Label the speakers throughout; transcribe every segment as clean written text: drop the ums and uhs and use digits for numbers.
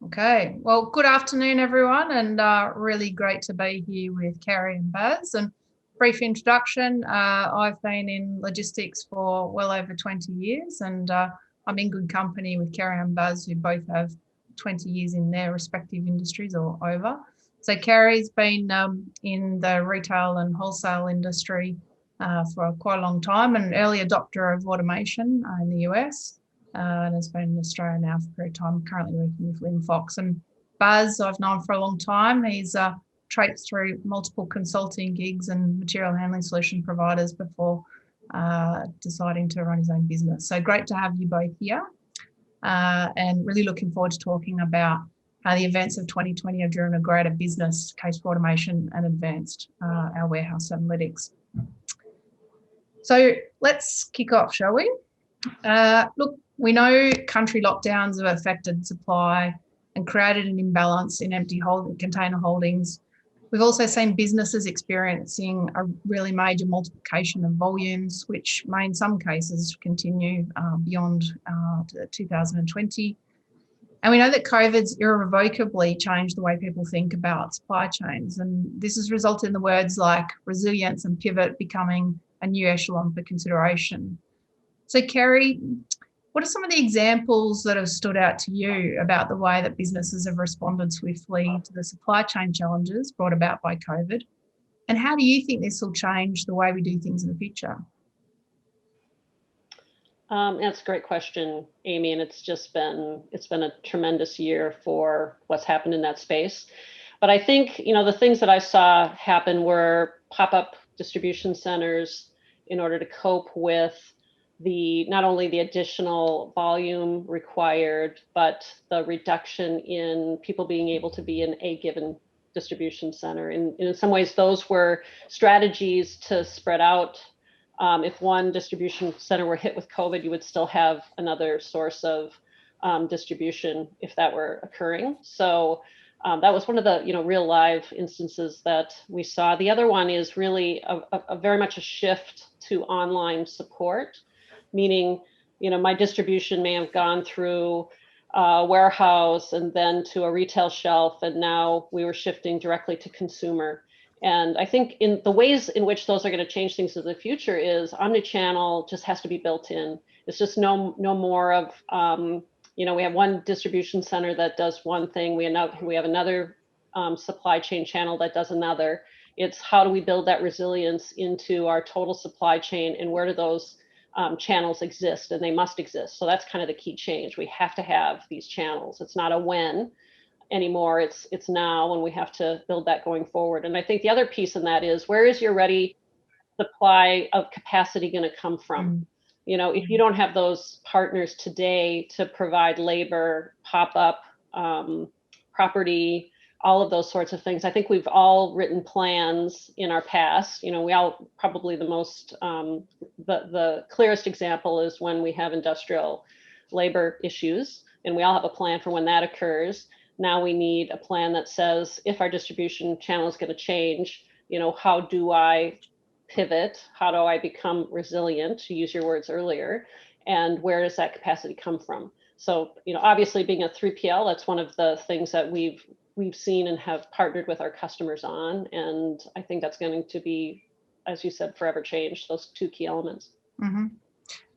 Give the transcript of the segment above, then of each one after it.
Speaker 1: Okay, well, good afternoon, everyone, and really great to be here with Carrie and Baz. And brief introduction, I've been in logistics for well over 20 years, and I'm in good company with Carrie and Baz, who both have 20 years in their respective industries or over. So Carrie's been in the retail and wholesale industry for quite a long time, an early adopter of automation in the US and has been in Australia now for a period of time, currently working with Lynn Fox. And Baz, I've known for a long time. He's traipsed through multiple consulting gigs and material handling solution providers before deciding to run his own business. So great to have you both here and really looking forward to talking about how the events of 2020 have driven a greater business case for automation and advanced our warehouse analytics. So let's kick off, shall we? Look, we know country lockdowns have affected supply and created an imbalance in empty container holdings. We've also seen businesses experiencing a really major multiplication of volumes, which may in some cases continue beyond 2020. And we know that COVID's irrevocably changed the way people think about supply chains. And this has resulted in the words like resilience and pivot becoming a new echelon for consideration. So, Kerry, what are some of the examples that have stood out to you about the way that businesses have responded swiftly to the supply chain challenges brought about by COVID? And how do you think this will change the way we do things in the future?
Speaker 2: That's a great question, Amy, and it's been a tremendous year for what's happened in that space. But I think, the things that I saw happen were pop-up distribution centers in order to cope with not only the additional volume required, but the reduction in people being able to be in a given distribution center. And in some ways, those were strategies to spread out. If one distribution center were hit with COVID, you would still have another source of distribution if that were occurring. So that was one of the real live instances that we saw. The other one is really a very much a shift to online support. Meaning, my distribution may have gone through a warehouse and then to a retail shelf, and now we were shifting directly to consumer. And I think in the ways in which those are going to change things in the future is omnichannel just has to be built in. It's just no more of, we have one distribution center that does one thing. We have another supply chain channel that does another. It's how do we build that resilience into our total supply chain, and where do those channels exist, and they must exist. So that's kind of the key change. We have to have these channels. It's not a when anymore. It's now, and we have to build that going forward. And I think the other piece in that is, where is your ready supply of capacity going to come from? If you don't have those partners today to provide labor, pop-up, property, all of those sorts of things. I think we've all written plans in our past. We all probably the most, the clearest example is when we have industrial labor issues, and we all have a plan for when that occurs. Now we need a plan that says, if our distribution channel is going to change, how do I pivot? How do I become resilient, to use your words earlier? And where does that capacity come from? So, obviously being a 3PL, that's one of the things that we've seen and have partnered with our customers on. And I think that's going to be, as you said, forever changed, those two key elements.
Speaker 1: Mm-hmm.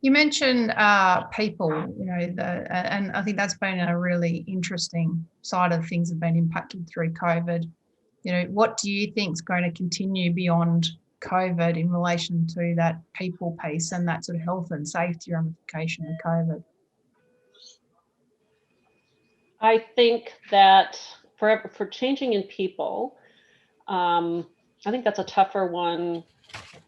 Speaker 1: You mentioned people, and I think that's been a really interesting side of things that have been impacted through COVID. What do you think is going to continue beyond COVID in relation to that people piece and that sort of health and safety ramification of COVID?
Speaker 2: I think that for changing in people, I think that's a tougher one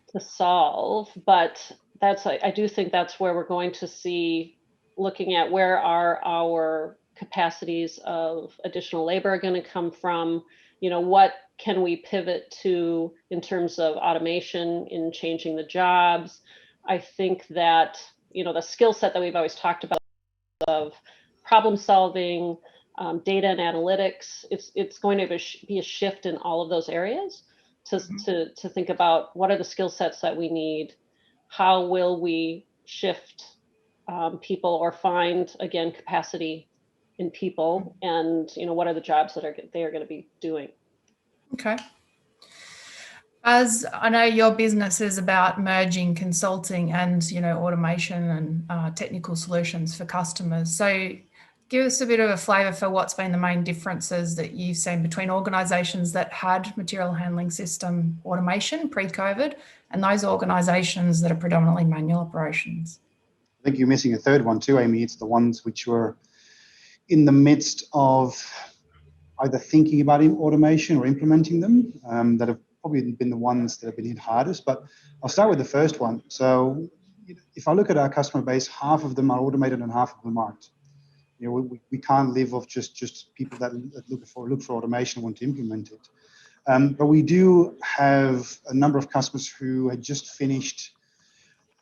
Speaker 2: to solve, but I do think that's where we're going to see, looking at where are our capacities of additional labor going to come from, what can we pivot to in terms of automation in changing the jobs. I think that, the skill set that we've always talked about of problem solving, data and analytics, it's going to be a shift in all of those areas to think about what are the skill sets that we need, how will we shift people or find, again, capacity in people, and what are the jobs that they are going to be doing.
Speaker 1: Okay. As I know, your business is about merging consulting and automation and technical solutions for customers. So give us a bit of a flavour for what's been the main differences that you've seen between organisations that had material handling system automation pre-COVID and those organisations that are predominantly manual operations.
Speaker 3: I think you're missing a third one too, Amy. It's the ones which were in the midst of either thinking about automation or implementing them, that have probably been the ones that have been hit hardest. But I'll start with the first one. So if I look at our customer base, half of them are automated and half of them aren't. We can't live off just people that look for automation and want to implement it. But we do have a number of customers who had just finished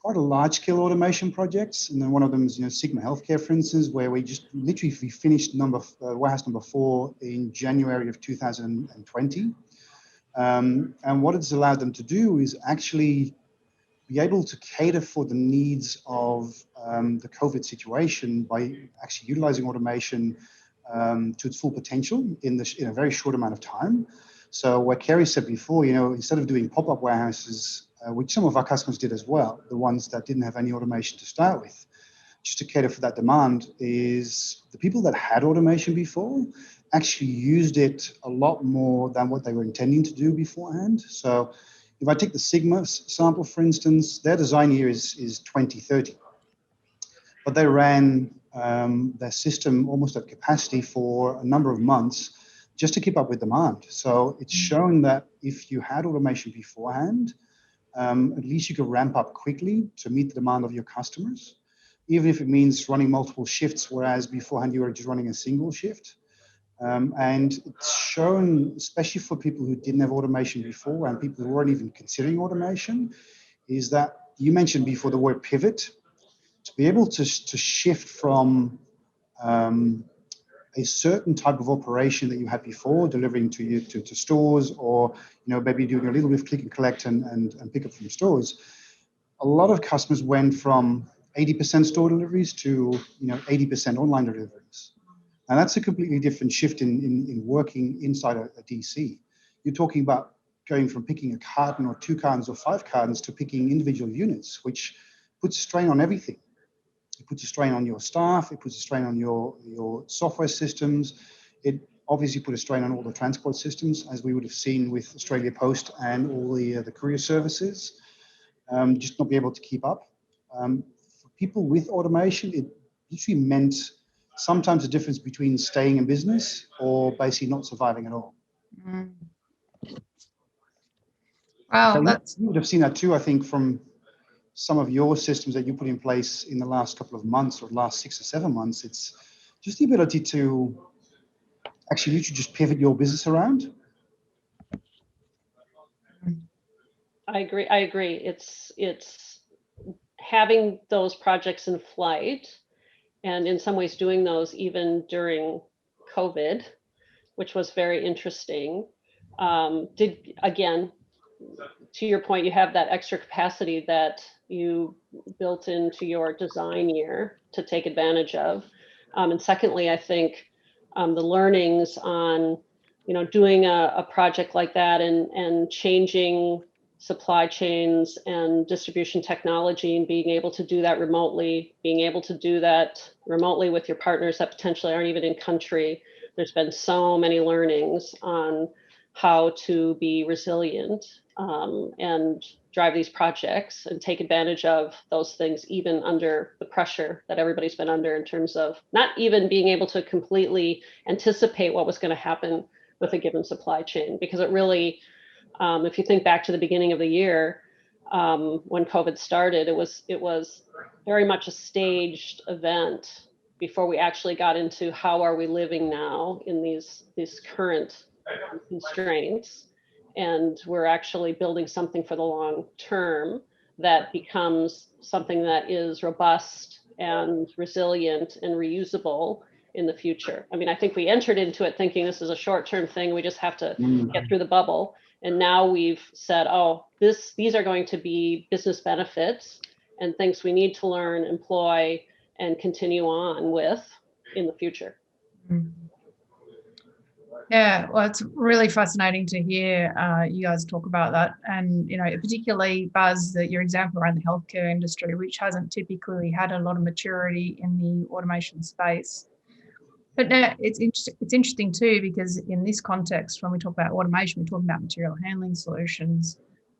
Speaker 3: quite a large-scale automation projects, and then one of them is Sigma Healthcare, for instance, where we finished warehouse number 4 in January of 2020. And what it's allowed them to do is actually be able to cater for the needs of the COVID situation by actually utilizing automation to its full potential in a very short amount of time. So what Kerry said before, instead of doing pop-up warehouses, which some of our customers did as well, the ones that didn't have any automation to start with, just to cater for that demand, is the people that had automation before actually used it a lot more than what they were intending to do beforehand. So if I take the Sigma sample, for instance, their design year is 2030, but they ran their system almost at capacity for a number of months just to keep up with demand. So it's shown that if you had automation beforehand, at least you could ramp up quickly to meet the demand of your customers, even if it means running multiple shifts, whereas beforehand you were just running a single shift. And it's shown, especially for people who didn't have automation before and people who weren't even considering automation, is that you mentioned before the word pivot. To be able to shift from a certain type of operation that you had before, delivering to stores, or maybe doing a little bit of click and collect and pick up from stores. A lot of customers went from 80% store deliveries to 80% online deliveries. And that's a completely different shift in working inside a DC. You're talking about going from picking a carton or 2 cartons or 5 cartons to picking individual units, which puts strain on everything. It puts a strain on your staff. It puts a strain on your software systems. It obviously put a strain on all the transport systems, as we would have seen with Australia Post and all the courier services, just not be able to keep up. For people with automation, it literally meant sometimes the difference between staying in business or basically not surviving at all.
Speaker 1: Mm. Wow,
Speaker 3: You would have seen that too, I think, from some of your systems that you put in place in the last couple of months or last 6 or 7 months. It's just the ability to actually literally just pivot your business around.
Speaker 2: I agree. It's having those projects in flight, and in some ways doing those even during COVID, which was very interesting. Again, to your point, you have that extra capacity that you built into your design year to take advantage of. And secondly, I think the learnings on, doing a project like that and changing supply chains and distribution technology and being able to do that remotely, with your partners that potentially aren't even in country. There's been so many learnings on how to be resilient and drive these projects and take advantage of those things, even under the pressure that everybody's been under in terms of not even being able to completely anticipate what was going to happen with a given supply chain. Because it really, if you think back to the beginning of the year, when COVID started, it was very much a staged event before we actually got into how are we living now in these current constraints. And we're actually building something for the long term that becomes something that is robust and resilient and reusable in the future. I mean, I think we entered into it thinking this is a short-term thing. We just have to get through the bubble. And now we've said, oh, these are going to be business benefits and things we need to learn, employ, and continue on with in the future.
Speaker 1: Mm. Yeah, well, it's really fascinating to hear you guys talk about that, and particularly Buzz, that your example around the healthcare industry, which hasn't typically had a lot of maturity in the automation space. But now it's interesting too, because in this context, when we talk about automation, we're talking about material handling solutions.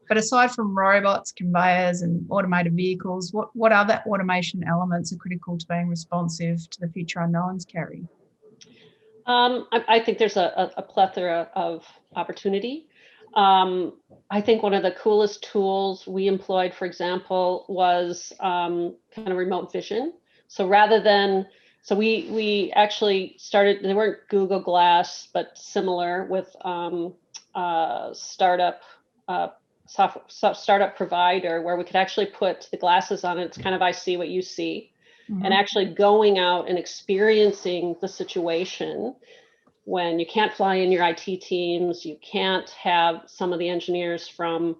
Speaker 1: But aside from robots, conveyors, and automated vehicles, what other automation elements are critical to being responsive to the future unknowns, Kerry?
Speaker 2: I think there's a plethora of opportunity. I think one of the coolest tools we employed, for example, was kind of remote vision. So we actually started, they weren't Google Glass, but similar with startup provider, where we could actually put the glasses on. It's kind of I see what you see. And actually going out and experiencing the situation when you can't fly in your IT teams, you can't have some of the engineers from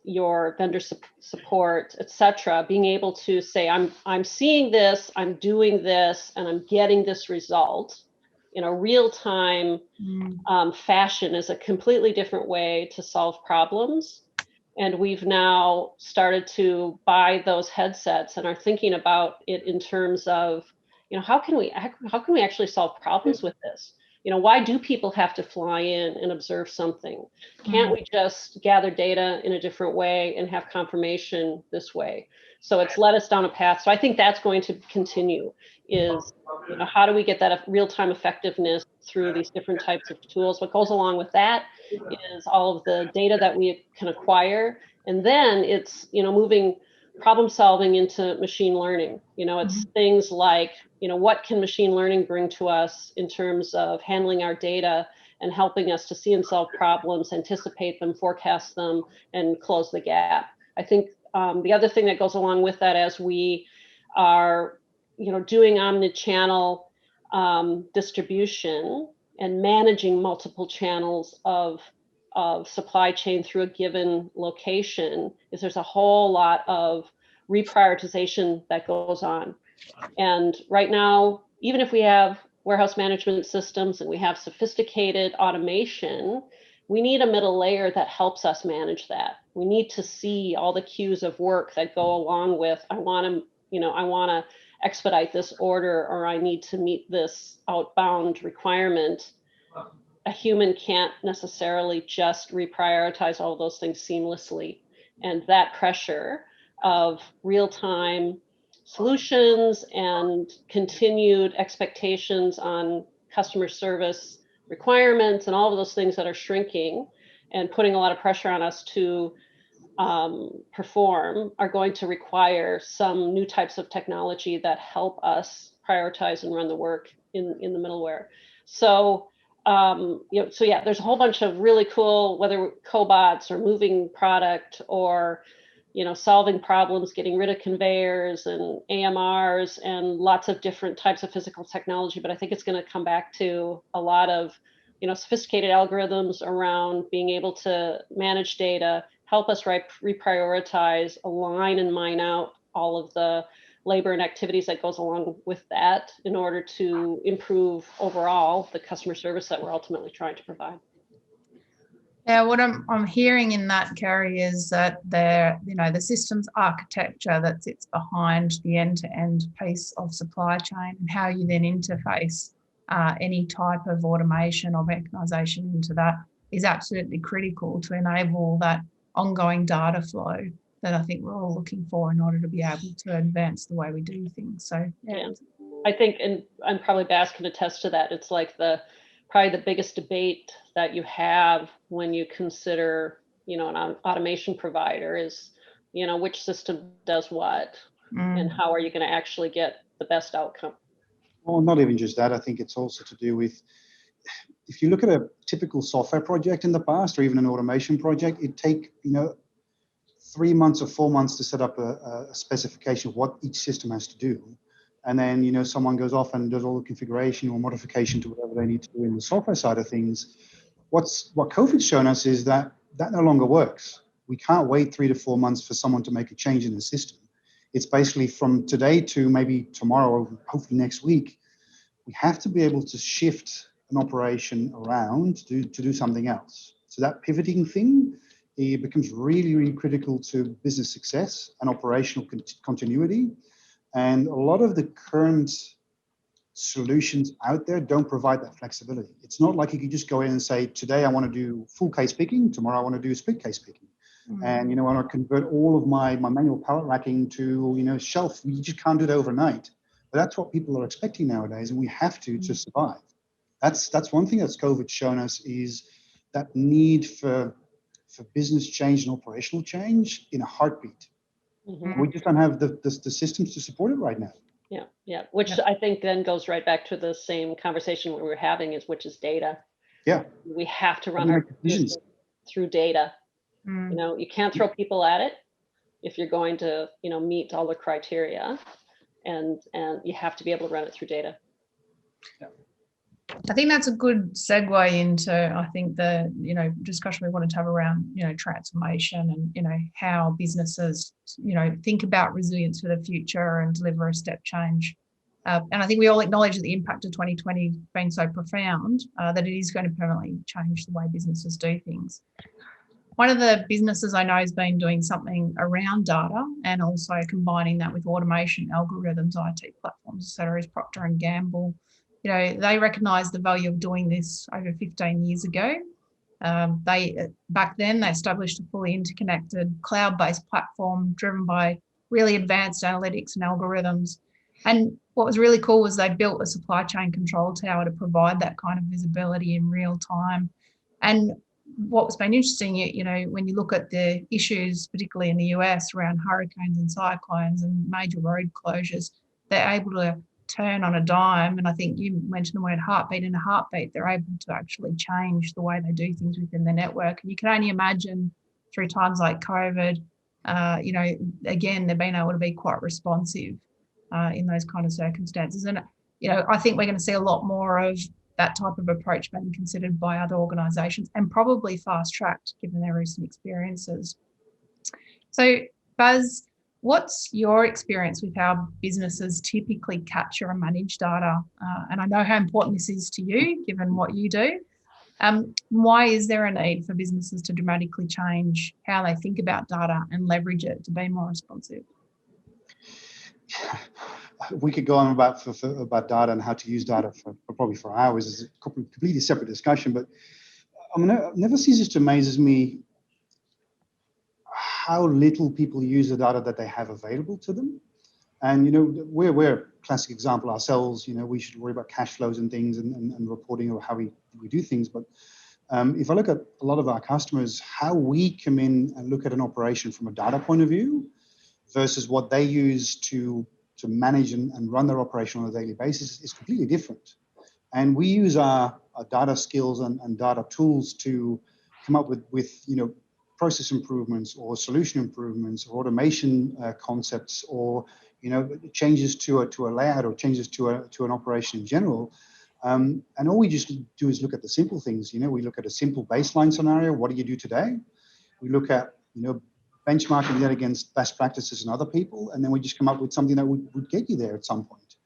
Speaker 2: your vendor support, et cetera, being able to say, I'm seeing this, I'm doing this, and I'm getting this result in a real-time fashion is a completely different way to solve problems. And we've now started to buy those headsets and are thinking about it in terms of, how can we actually solve problems with this? Why do people have to fly in and observe something? Can't we just gather data in a different way and have confirmation this way? So it's led us down a path. So I think that's going to continue is, how do we get that real-time effectiveness through these different types of tools? What goes along with that is all of the data that we can acquire. And then it's, moving problem solving into machine learning. It's things like, what can machine learning bring to us in terms of handling our data and helping us to see and solve problems, anticipate them, forecast them, and close the gap. I think the other thing that goes along with that, as we are, doing omni-channel distribution and managing multiple channels of supply chain through a given location, is there's a whole lot of reprioritization that goes on. And right now, even if we have warehouse management systems and we have sophisticated automation, we need a middle layer that helps us manage that. We need to see all the queues of work that go along with, I want to expedite this order, or I need to meet this outbound requirement. A human can't necessarily just reprioritize all those things seamlessly. And that pressure of real-time solutions and continued expectations on customer service requirements and all of those things that are shrinking and putting a lot of pressure on us to perform are going to require some new types of technology that help us prioritize and run the work in the middleware. So there's a whole bunch of really cool, whether cobots or moving product or, solving problems, getting rid of conveyors and AMRs and lots of different types of physical technology. But I think it's going to come back to a lot of, sophisticated algorithms around being able to manage data, help us reprioritize, align and mine out all of the labor and activities that goes along with that in order to improve overall the customer service that we're ultimately trying to provide.
Speaker 1: Yeah, what I'm hearing in that, Kerry, is that the systems architecture that sits behind the end-to-end piece of supply chain and how you then interface any type of automation or mechanization into that is absolutely critical to enable that ongoing data flow that I think we're all looking for in order to be able to advance the way we do things. So yeah.
Speaker 2: I think, and I'm probably Bass can attest to that, it's like probably the biggest debate that you have when you consider, an automation provider is, which system does what and how are you going to actually get the best outcome?
Speaker 3: Well, not even just that. I think it's also to do with, if you look at a typical software project in the past, or even an automation project, it'd take, 3 months or 4 months to set up a specification of what each system has to do. And then, someone goes off and does all the configuration or modification to whatever they need to do in the software side of things. What COVID's shown us is that no longer works. We can't wait 3 to 4 months for someone to make a change in the system. It's basically from today to maybe tomorrow, or hopefully next week, we have to be able to shift an operation around to do something else. So that pivoting thing, it becomes really, really critical to business success and operational continuity. And a lot of the current solutions out there don't provide that flexibility. It's not like you can just go in and say, today I want to do full case picking, tomorrow I want to do split case picking. And, I want to convert all of my manual pallet racking to, shelf. You just can't do it overnight. But that's what people are expecting nowadays, and we have to survive. That's one thing that's COVID's shown us, is that need for business change and operational change in a heartbeat. We just don't have the systems to support it right now.
Speaker 2: Yeah. Which I think then goes right back to the same conversation we were having, which is data.
Speaker 3: Yeah.
Speaker 2: We have to run our business through data. You can't throw people at it if you're going to, meet all the criteria, and you have to be able to run it through data.
Speaker 3: Yeah.
Speaker 1: I think that's a good segue into, I think, the discussion we wanted to have around transformation and how businesses think about resilience for the future and deliver a step change. And I think we all acknowledge that the impact of 2020 being so profound that it is going to permanently change the way businesses do things. One of the businesses I know has been doing something around data and also combining that with automation, algorithms, IT platforms, etc., is Proctor and Gamble. They recognise the value of doing this over 15 years ago. Back then they established a fully interconnected cloud-based platform driven by really advanced analytics and algorithms. And what was really cool was they built a supply chain control tower to provide that kind of visibility in real time. And what's been interesting, when you look at the issues, particularly in the US around hurricanes and cyclones and major road closures, they're able to turn on a dime. And I think you mentioned the word heartbeat. In a heartbeat, they're able to actually change the way they do things within the network. And you can only imagine through times like COVID, again, they've been able to be quite responsive in those kind of circumstances. And, I think we're going to see a lot more of that type of approach being considered by other organisations, and probably fast-tracked given their recent experiences. So, Baz, what's your experience with how businesses typically capture and manage data? And I know how important this is to you, given what you do. Why is there a need for businesses to dramatically change how they think about data and leverage it to be more responsive?
Speaker 3: We could go on about data and how to use data for hours. It's a completely separate discussion, but it never ceases to amaze me how little people use the data that they have available to them. And we're a classic example ourselves. We should worry about cash flows and things and reporting of how we do things. But if I look at a lot of our customers, how we come in and look at an operation from a data point of view versus what they use to manage and run their operation on a daily basis is completely different. And we use our data skills and data tools to come up with process improvements or solution improvements or automation concepts or changes to a layout or changes to an operation in general. And all we just do is look at the simple things. We look at a simple baseline scenario. What do you do today? We look at benchmarking that against best practices and other people, and then we just come up with something that would get you there at some point.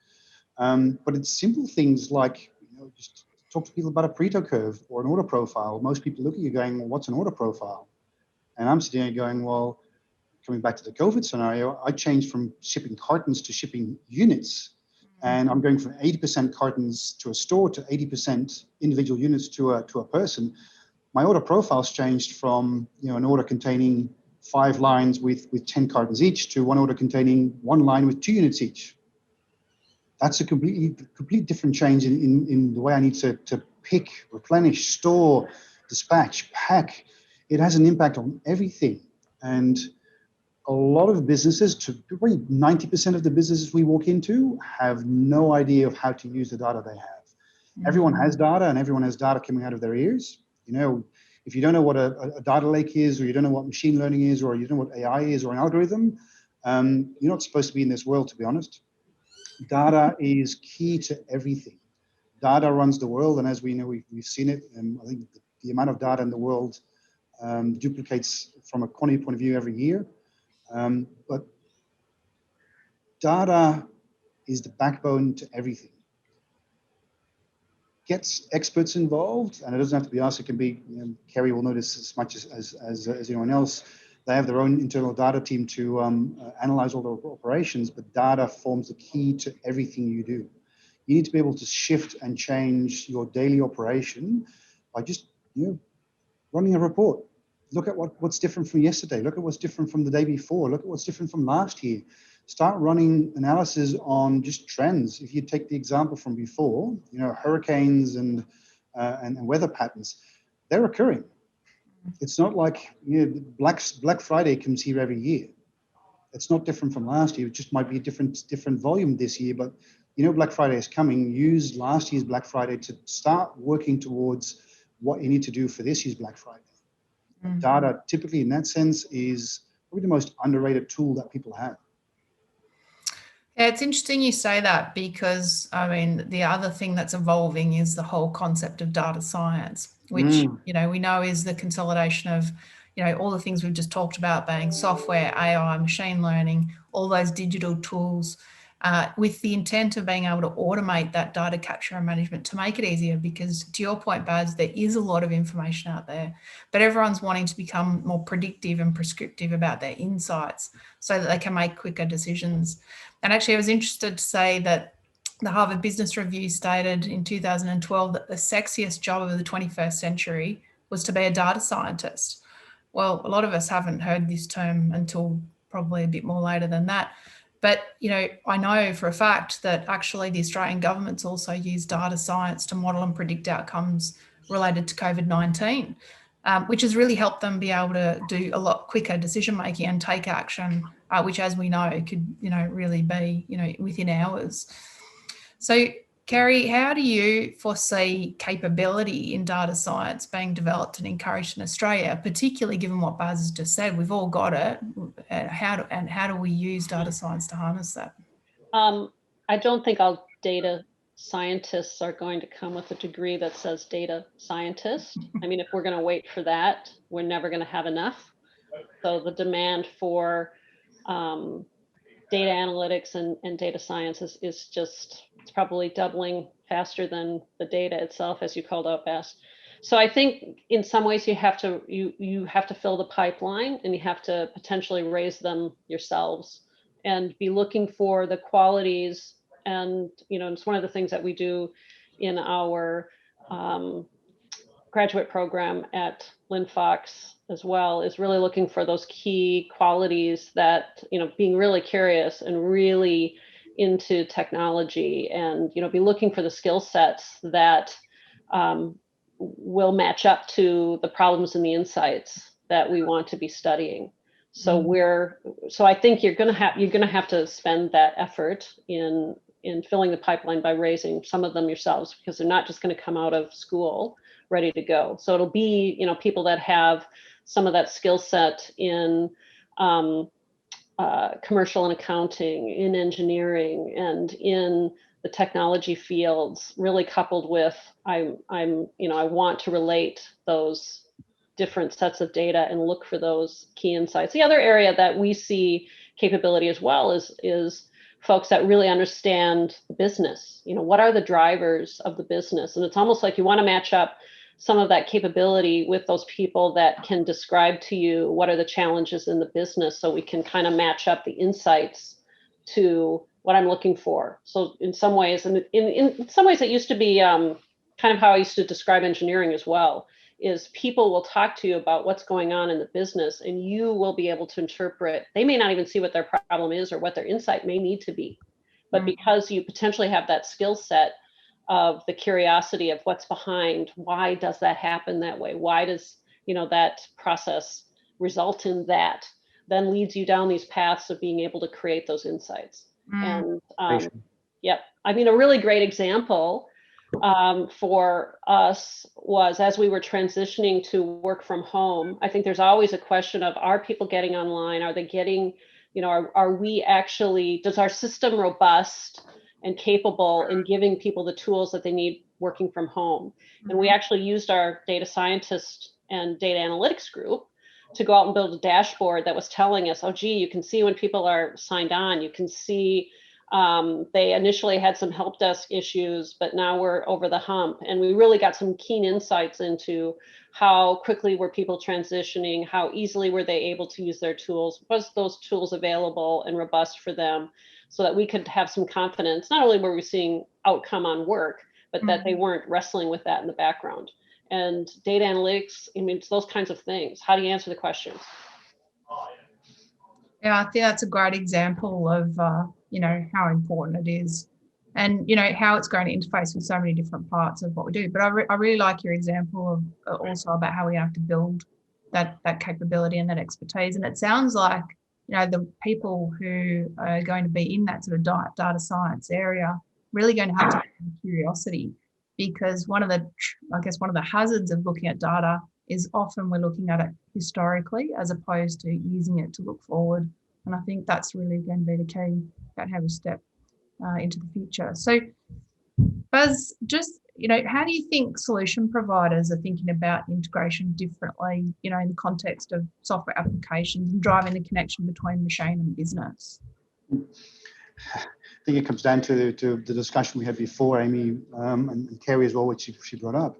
Speaker 3: But it's simple things like just talk to people about a Pareto curve or an order profile. Most people look at you going, well, what's an order profile? And I'm sitting here going, well, coming back to the COVID scenario, I changed from shipping cartons to shipping units. And I'm going from 80% cartons to a store to 80% individual units to a person. My order profile's changed from an order containing 5 lines with 10 cartons each to one order containing 1 line with 2 units each. That's a complete different change in the way I need to pick, replenish, store, dispatch, pack. It has an impact on everything. And a lot of businesses, probably 90% of the businesses we walk into, have no idea of how to use the data they have. Mm-hmm. Everyone has data, and everyone has data coming out of their ears. If you don't know what a data lake is, or you don't know what machine learning is, or you don't know what AI is, or an algorithm, you're not supposed to be in this world, to be honest. Data is key to everything. Data runs the world, and as we know, we've seen it, and I think the amount of data in the world duplicates from a quantity point of view every year. But data is the backbone to everything. gets experts involved, and it doesn't have to be us. It can be, Kerry will notice as much as anyone else. They have their own internal data team to analyze all the operations, but data forms the key to everything you do. You need to be able to shift and change your daily operation by just running a report. Look at what's different from yesterday. Look at what's different from the day before. Look at what's different from last year. Start running analysis on just trends. If you take the example from before, hurricanes and weather patterns, they're occurring. It's not like Black Friday comes here every year. It's not different from last year. It just might be a different volume this year. But Black Friday is coming. Use last year's Black Friday to start working towards what you need to do for this year's Black Friday. Mm-hmm. Data, typically in that sense, is probably the most underrated tool that people have.
Speaker 1: Yeah, it's interesting you say that, because the other thing that's evolving is the whole concept of data science, which we know is the consolidation of all the things we've just talked about, being software, AI, machine learning, all those digital tools, with the intent of being able to automate that data capture and management to make it easier. Because to your point, Baz, there is a lot of information out there, but everyone's wanting to become more predictive and prescriptive about their insights so that they can make quicker decisions. And actually, I was interested to say that the Harvard Business Review stated in 2012 that the sexiest job of the 21st century was to be a data scientist. Well, a lot of us haven't heard this term until probably a bit more later than that. But, I know for a fact that actually the Australian government's also used data science to model and predict outcomes related to COVID-19, which has really helped them be able to do a lot quicker decision-making and take action, which, as we know, could, really be, within hours. So, Kerry, how do you foresee capability in data science being developed and encouraged in Australia, particularly given what Baz has just said? We've all got it. How do we use data science to harness that?
Speaker 2: I don't think all data scientists are going to come with a degree that says data scientist. If we're going to wait for that, we're never going to have enough. So the demand for data analytics and data science is just, it's probably doubling faster than the data itself, as you called out, Baz. So I think in some ways you have to fill the pipeline, and you have to potentially raise them yourselves and be looking for the qualities. And it's one of the things that we do in our graduate program at Lynn Fox as well, is really looking for those key qualities that, being really curious and really into technology, and, be looking for the skill sets that will match up to the problems and the insights that we want to be studying. So so I think you're going to have to spend that effort in filling the pipeline by raising some of them yourselves, because they're not just going to come out of school ready to go. So it'll be, people that have some of that skill set in commercial and accounting, in engineering, and in the technology fields, really coupled with I want to relate those different sets of data and look for those key insights. The other area that we see capability as well is folks that really understand the business. What are the drivers of the business? And it's almost like you want to match up some of that capability with those people that can describe to you what are the challenges in the business, so we can kind of match up the insights to what I'm looking for. So in some ways, and in some ways it used to be kind of how I used to describe engineering as well, is people will talk to you about what's going on in the business, and you will be able to interpret. They may not even see what their problem is or what their insight may need to be, but because you potentially have that skill set of the curiosity of what's behind, why does that happen that way? Why does, that process result in that? Then leads you down these paths of being able to create those insights. And yep, a really great example for us was, as we were transitioning to work from home, I think there's always a question of, are people getting online? Are they getting, are we actually, does our system robust and capable in giving people the tools that they need working from home? And we actually used our data scientist and data analytics group to go out and build a dashboard that was telling us, oh, gee, you can see when people are signed on, you can see They initially had some help desk issues, but now we're over the hump. And we really got some keen insights into how quickly were people transitioning, how easily were they able to use their tools, was those tools available and robust for them, so that we could have some confidence. Not only were we seeing outcome on work, but that they weren't wrestling with that in the background. And data analytics, I mean, it's those kinds of things. How do you answer the questions?
Speaker 1: Yeah, I think that's a great example of, how important it is, and, how it's going to interface with so many different parts of what we do. But I really like your example of also about how we have to build that capability and that expertise. And it sounds like, the people who are going to be in that sort of data science area really going to have to have curiosity, because one of the hazards of looking at data is often we're looking at it historically as opposed to using it to look forward. And I think that's really going to be the key about how we step into the future. So, Buzz, just, how do you think solution providers are thinking about integration differently, in the context of software applications and driving the connection between machine and business?
Speaker 3: I think it comes down to the discussion we had before, Amy, and Kerry as well, which she brought up,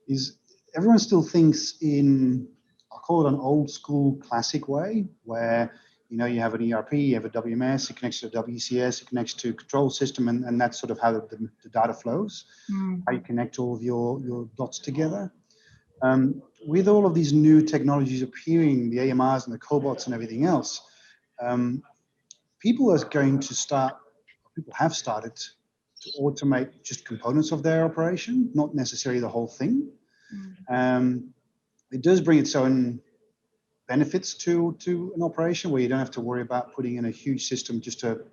Speaker 3: is everyone still thinks in, I'll call it an old school classic way, where you have an ERP, you have a WMS, it connects to a WCS, it connects to a control system, and that's sort of how the data flows, how you connect all of your dots together. With all of these new technologies appearing, the AMRs and the cobots and everything else, people have started to automate just components of their operation, not necessarily the whole thing. It does bring its own benefits to an operation where you don't have to worry about putting in a huge system just to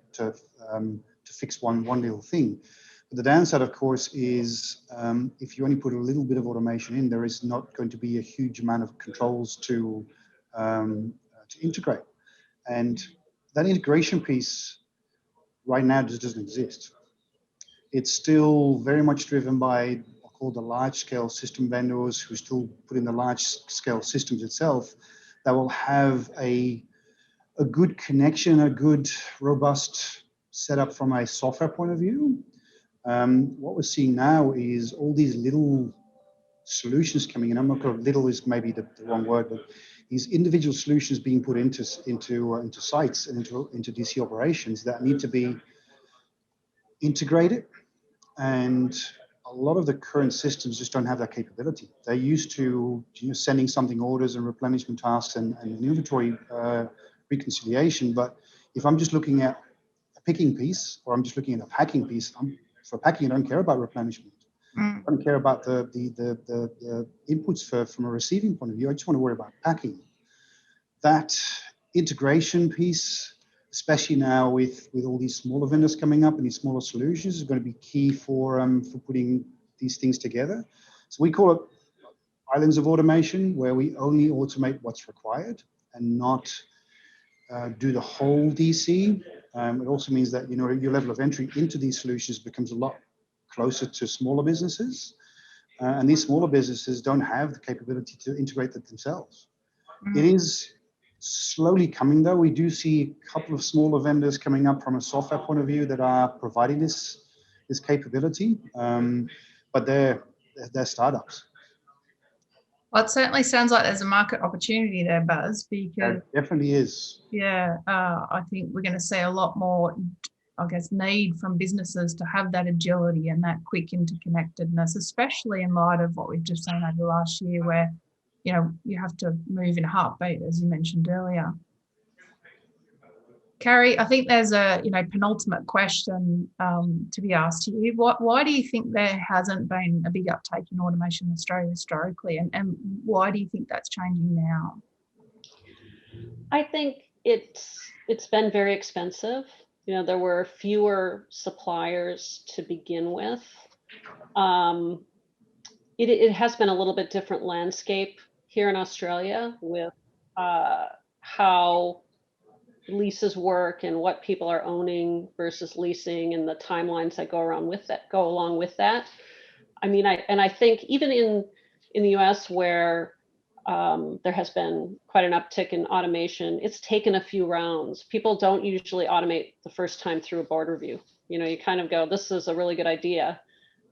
Speaker 3: fix one little thing. But the downside, of course, is if you only put a little bit of automation in, there is not going to be a huge amount of controls to integrate. And that integration piece right now just doesn't exist. It's still very much driven by, I'll call the large-scale system vendors who still put in the large-scale systems itself, that will have a good connection, a good, robust setup from a software point of view. What we're seeing now is all these little solutions coming in. I'm not going, little is maybe the wrong word, but these individual solutions being put into sites and into DC operations that need to be integrated. And a lot of the current systems just don't have that capability. They're used to sending something orders and replenishment tasks and an inventory reconciliation. But if I'm just looking at a picking piece, or I'm just looking at a packing piece, for packing, I don't care about replenishment. I don't care about the inputs from a receiving point of view. I just want to worry about packing. That integration piece, especially now with all these smaller vendors coming up and these smaller solutions, is going to be key for putting these things together. So we call it islands of automation, where we only automate what's required and not do the whole DC. It also means that your level of entry into these solutions becomes a lot closer to smaller businesses, and these smaller businesses don't have the capability to integrate that themselves. It is slowly coming, though. We do see a couple of smaller vendors coming up from a software point of view that are providing this capability, but they're startups.
Speaker 1: Well, it certainly sounds like there's a market opportunity there, Buzz, because
Speaker 3: there definitely is.
Speaker 1: Yeah, I think we're going to see a lot more, need from businesses to have that agility and that quick interconnectedness, especially in light of what we've just seen over the last year, where you have to move in a heartbeat, as you mentioned earlier. Carrie, I think there's a penultimate question to be asked to you. Why do you think there hasn't been a big uptake in automation in Australia historically, and why do you think that's changing now?
Speaker 2: I think it's been very expensive. There were fewer suppliers to begin with. It has been a little bit different landscape here in Australia with how leases work and what people are owning versus leasing and the timelines that go along with that. I mean, I think even in the US, where There has been quite an uptick in automation. It's taken a few rounds. People don't usually automate the first time through a board review. You kind of go, this is a really good idea.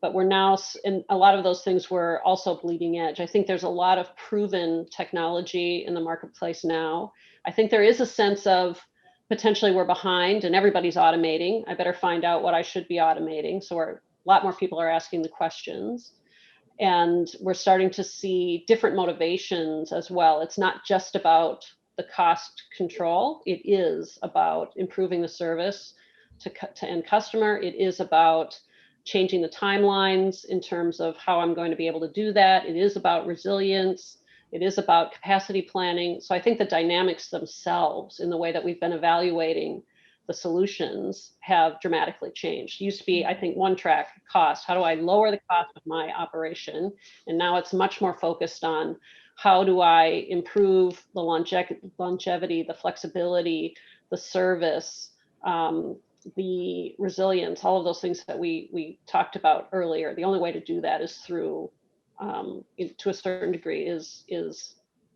Speaker 2: But we're now, in a lot of those things were also bleeding edge. I think there's a lot of proven technology in the marketplace now. I think there is a sense of potentially we're behind and everybody's automating. I better find out what I should be automating. So a lot more people are asking the questions. And we're starting to see different motivations as well. It's not just about the cost control. It is about improving the service to end customer. It is about changing the timelines in terms of how I'm going to be able to do that. It is about resilience. It is about capacity planning. So I think the dynamics themselves in the way that we've been evaluating the solutions have dramatically changed. It used to be, I think, one track cost. How do I lower the cost of my operation? And now it's much more focused on how do I improve the longevity, the flexibility, the service, the resilience, all of those things that we talked about earlier. The only way to do that is through, to a certain degree, is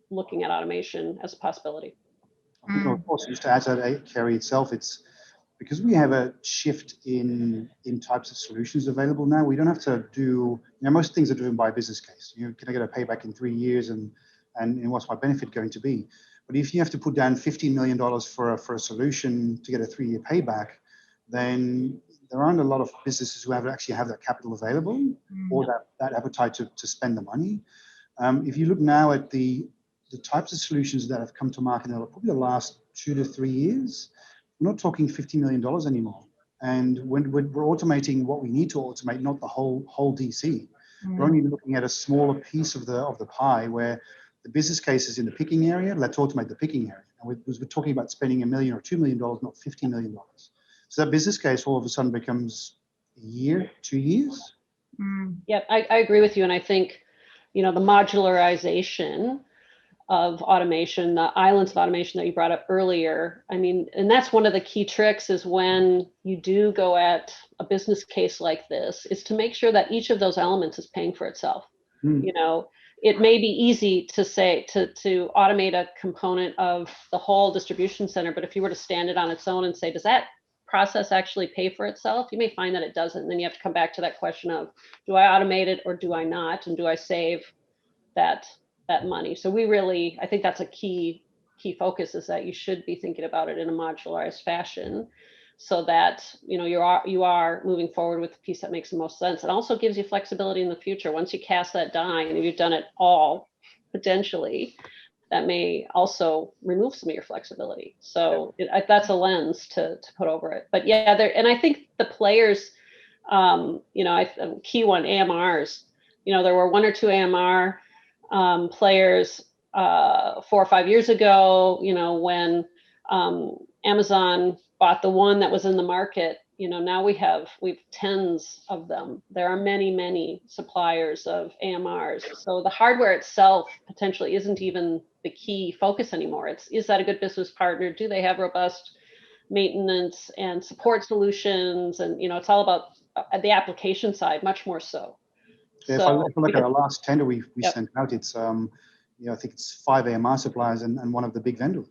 Speaker 2: looking at automation as a possibility.
Speaker 3: I think, of course, just to add to that, Kerry, itself, it's because we have a shift in types of solutions available now. We don't have to do, most things are driven by a business case. Can I get a payback in 3 years, and what's my benefit going to be? But if you have to put down $15 million for a solution to get a 3-year payback, then there aren't a lot of businesses who actually have that capital available or that appetite to spend the money. If you look now at the types of solutions that have come to market in probably the last 2 to 3 years, we're not talking $50 million anymore. And when we're automating what we need to automate, not the whole DC. We're only looking at a smaller piece of the pie where the business case is in the picking area. Let's automate the picking area. And we're talking about spending $1 million or $2 million, not $50 million. So that business case all of a sudden becomes a year, 2 years.
Speaker 2: Yeah, I agree with you. And I think, the modularization of automation, the islands of automation that you brought up earlier, and that's one of the key tricks is when you do go at a business case like this, is to make sure that each of those elements is paying for itself. It may be easy to say to automate a component of the whole distribution center, but if you were to stand it on its own and say, does that process actually pay for itself? You may find that it doesn't. And then you have to come back to that question of, do I automate it or do I not? And do I save that money? So I think that's a key focus, is that you should be thinking about it in a modularized fashion, so that you are moving forward with the piece that makes the most sense. It also gives you flexibility in the future. Once you cast that die and you've done it all, potentially, that may also remove some of your flexibility. So that's a lens to put over it. But yeah, and I think the players, key one, AMRs, there were 1 or 2 AMR players 4 or 5 years ago, when Amazon bought the one that was in the market. Now we've tens of them. There are many suppliers of AMRs. So the hardware itself potentially isn't even the key focus anymore. Is that a good business partner? Do they have robust maintenance and support solutions? And, it's all about the application side, much more so.
Speaker 3: Yeah, so, if I look at our last tender we sent out, it's, I think it's 5 AMR suppliers and one of the big vendors.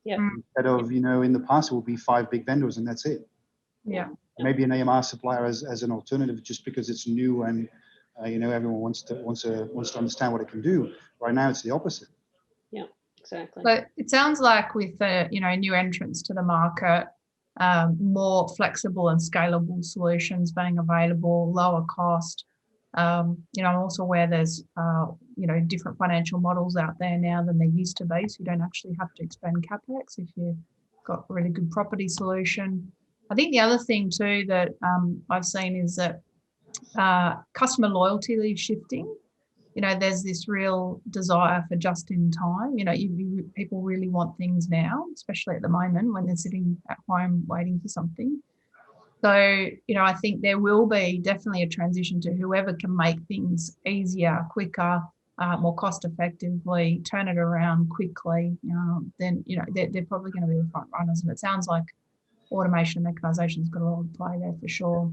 Speaker 2: Yeah.
Speaker 3: Instead of, in the past, it will be 5 big vendors and that's it.
Speaker 1: Yeah.
Speaker 3: Maybe an AMR supplier as an alternative, just because it's new and everyone wants to understand what it can do. Right now, it's the opposite.
Speaker 2: Yeah, exactly.
Speaker 1: But it sounds like with the new entrants to the market, more flexible and scalable solutions being available, lower cost. I'm also aware there's different financial models out there now than there used to be, so you don't actually have to expend capex if you've got a really good property solution. I think the other thing too that I've seen is that customer loyalty is shifting. There's this real desire for just in time. People really want things now, especially at the moment when they're sitting at home waiting for something. So, I think there will be definitely a transition to whoever can make things easier, quicker, more cost effectively, turn it around quickly. Then, they're probably going to be the front runners. And it sounds like automation and mechanization's got a role to play there for sure.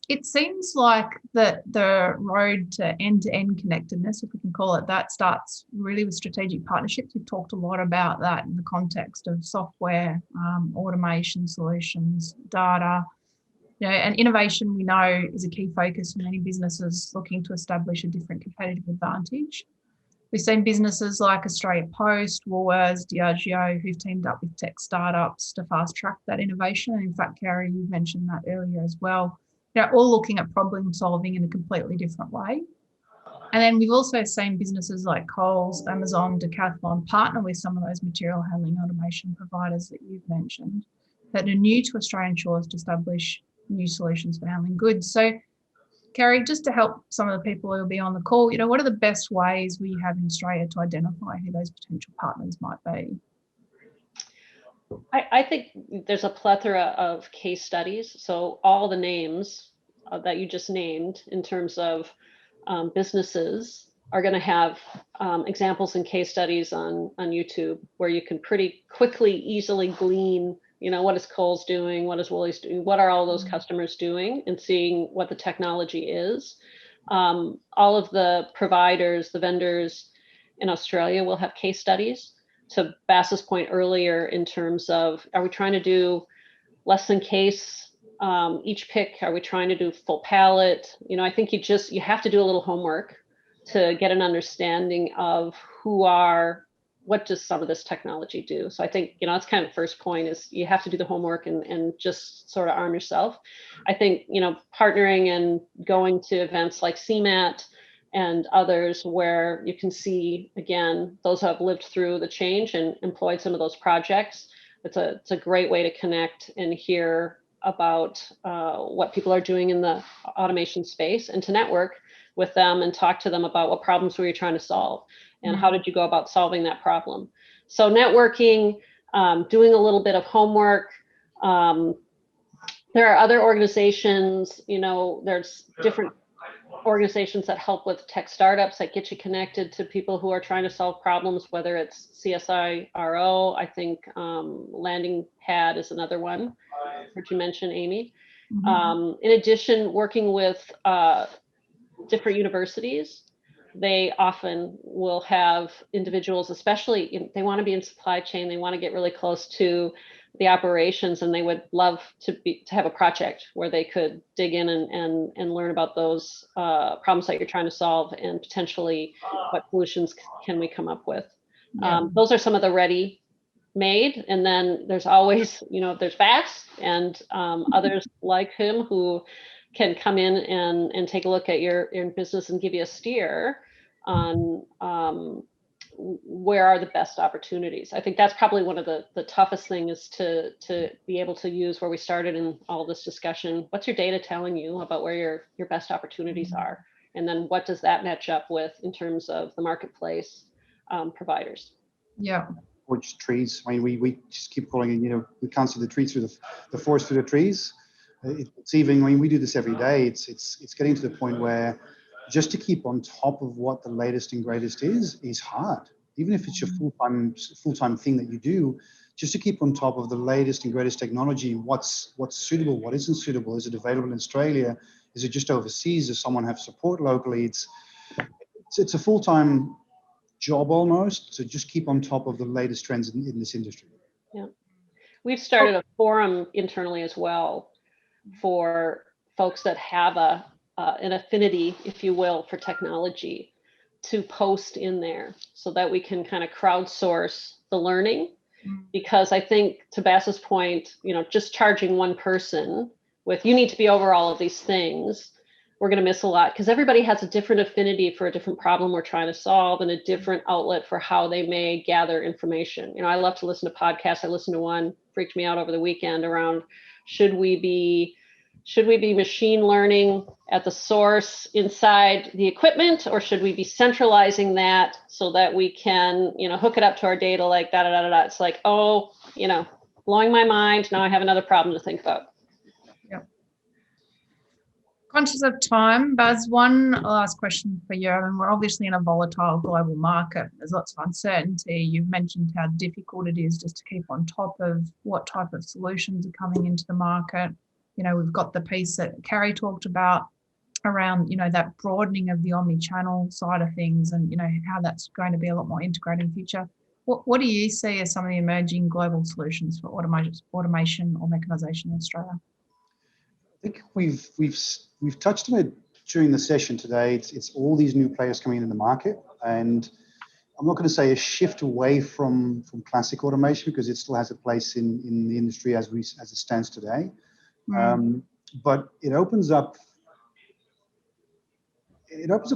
Speaker 1: It seems like that the road to end-to-end connectedness, if we can call it that, starts really with strategic partnerships. We've talked a lot about that in the context of software, automation solutions, data, and innovation we know is a key focus for many businesses looking to establish a different competitive advantage. We've seen businesses like Australia Post, Woolworths, Diageo, who've teamed up with tech startups to fast track that innovation. And in fact, Carrie, you mentioned that earlier as well. They're all looking at problem solving in a completely different way. And then we've also seen businesses like Coles, Amazon, Decathlon partner with some of those material handling automation providers that you've mentioned that are new to Australian shores to establish new solutions for handling goods. So, Carrie, just to help some of the people who will be on the call, what are the best ways we have in Australia to identify who those potential partners might be?
Speaker 2: I think there's a plethora of case studies. So all the names that you just named in terms of businesses are going to have examples and case studies on YouTube where you can pretty quickly, easily glean, what is Kohl's doing? What is Woolies doing? What are all those customers doing? And seeing what the technology is. All of the providers, the vendors in Australia will have case studies. To Bass's point earlier, in terms of, are we trying to do less than case each pick? Are we trying to do full pallet? I think you have to do a little homework to get an understanding of what does some of this technology do? So I think, that's kind of the first point is you have to do the homework and just sort of arm yourself. I think, partnering and going to events like CMAT and others where you can see, again, those who have lived through the change and employed some of those projects. It's a great way to connect and hear about what people are doing in the automation space, and to network with them and talk to them about what problems were you trying to solve and how did you go about solving that problem. So networking, doing a little bit of homework. There are other organizations, there's different organizations that help with tech startups that get you connected to people who are trying to solve problems, whether it's CSIRO. I think Landing Pad is another one, which you mentioned, Amy. In addition, working with different universities, they often will have individuals, especially they want to be in supply chain, they want to get really close to the operations, and they would love to have a project where they could dig in and learn about those problems that you're trying to solve, and potentially what solutions can we come up with. Those are some of the ready-made, and then there's always, there's Bass and others like him who can come in and take a look at your business and give you a steer on where are the best opportunities. I think that's probably one of the toughest things to be able to use, where we started in all this discussion. What's your data telling you about where your best opportunities are? And then what does that match up with in terms of the marketplace providers?
Speaker 3: Yeah. Or just trees. I mean, we just keep calling it, we can't see the trees through the forest through the trees. It's even, we do this every day. It's getting to the point where just to keep on top of what the latest and greatest is hard. Even if it's your full-time thing that you do, just to keep on top of the latest and greatest technology, what's suitable, what isn't suitable, is it available in Australia, is it just overseas, does someone have support locally? It's a full-time job almost to just keep on top of the latest trends in this industry.
Speaker 2: Yeah, we've started a forum internally as well for folks that have an affinity, if you will, for technology, to post in there so that we can kind of crowdsource the learning. Because I think, to Bass's point, just charging one person with, you need to be over all of these things, we're going to miss a lot, because everybody has a different affinity for a different problem we're trying to solve, and a different outlet for how they may gather information. I love to listen to podcasts. I listened to one, freaked me out over the weekend, around should we be machine learning at the source inside the equipment, or should we be centralizing that so that we can, hook it up to our data like da-da-da-da-da. It's like, blowing my mind. Now I have another problem to think about.
Speaker 1: Yep. Conscious of time, Baz, one last question for you. And we're obviously in a volatile global market. There's lots of uncertainty. You've mentioned how difficult it is just to keep on top of what type of solutions are coming into the market. we've got the piece that Carrie talked about around, that broadening of the omni-channel side of things and, how that's going to be a lot more integrated in the future. What do you see as some of the emerging global solutions for automation or mechanisation in Australia?
Speaker 3: I think we've touched on it during the session today. It's all these new players coming into the market, and I'm not going to say a shift away from classic automation because it still has a place in the industry as it stands today. But it opens up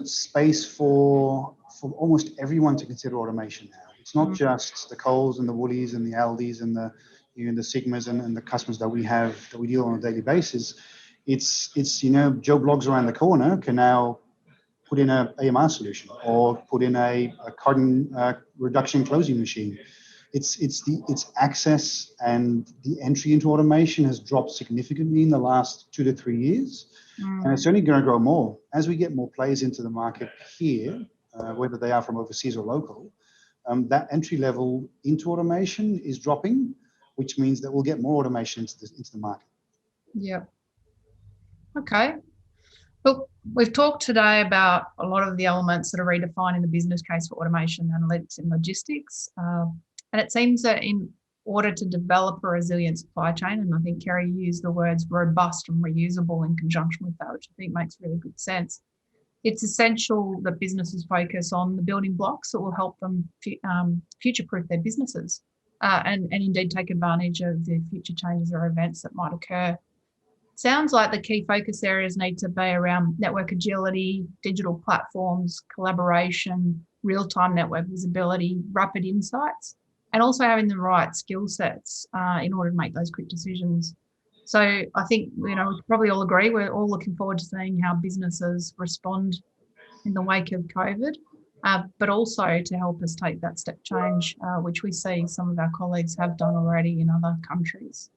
Speaker 3: space for almost everyone to consider automation now. It's not just the Coles and the Woolies and the Aldis and the Sigmas and the customers that we deal on a daily basis. It's Joe Bloggs around the corner can now put in a AMR solution or put in a carbon reduction closing machine. It's access, and the entry into automation has dropped significantly in the last 2 to 3 years. And it's only going to grow more as we get more players into the market here, whether they are from overseas or local. That entry level into automation is dropping, which means that we'll get more automation into the market.
Speaker 1: Yeah. Okay. Look, we've talked today about a lot of the elements that are redefining the business case for automation, analytics, and logistics. And it seems that in order to develop a resilient supply chain, and I think Kerry used the words robust and reusable in conjunction with that, which I think makes really good sense. It's essential that businesses focus on the building blocks that will help them future-proof their businesses and indeed take advantage of the future changes or events that might occur. Sounds like the key focus areas need to be around network agility, digital platforms, collaboration, real-time network visibility, rapid insights, and also having the right skill sets in order to make those quick decisions. So I think, we probably all agree, we're all looking forward to seeing how businesses respond in the wake of COVID, but also to help us take that step change, which we see some of our colleagues have done already in other countries.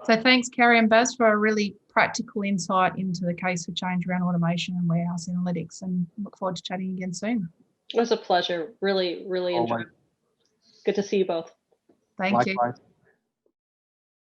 Speaker 1: So thanks, Carrie and Baz, for a really practical insight into the case for change around automation and warehouse analytics, and look forward to chatting again soon.
Speaker 2: It was a pleasure. Really, really enjoyed it. Good to see you both.
Speaker 1: Thank you.
Speaker 3: Likewise.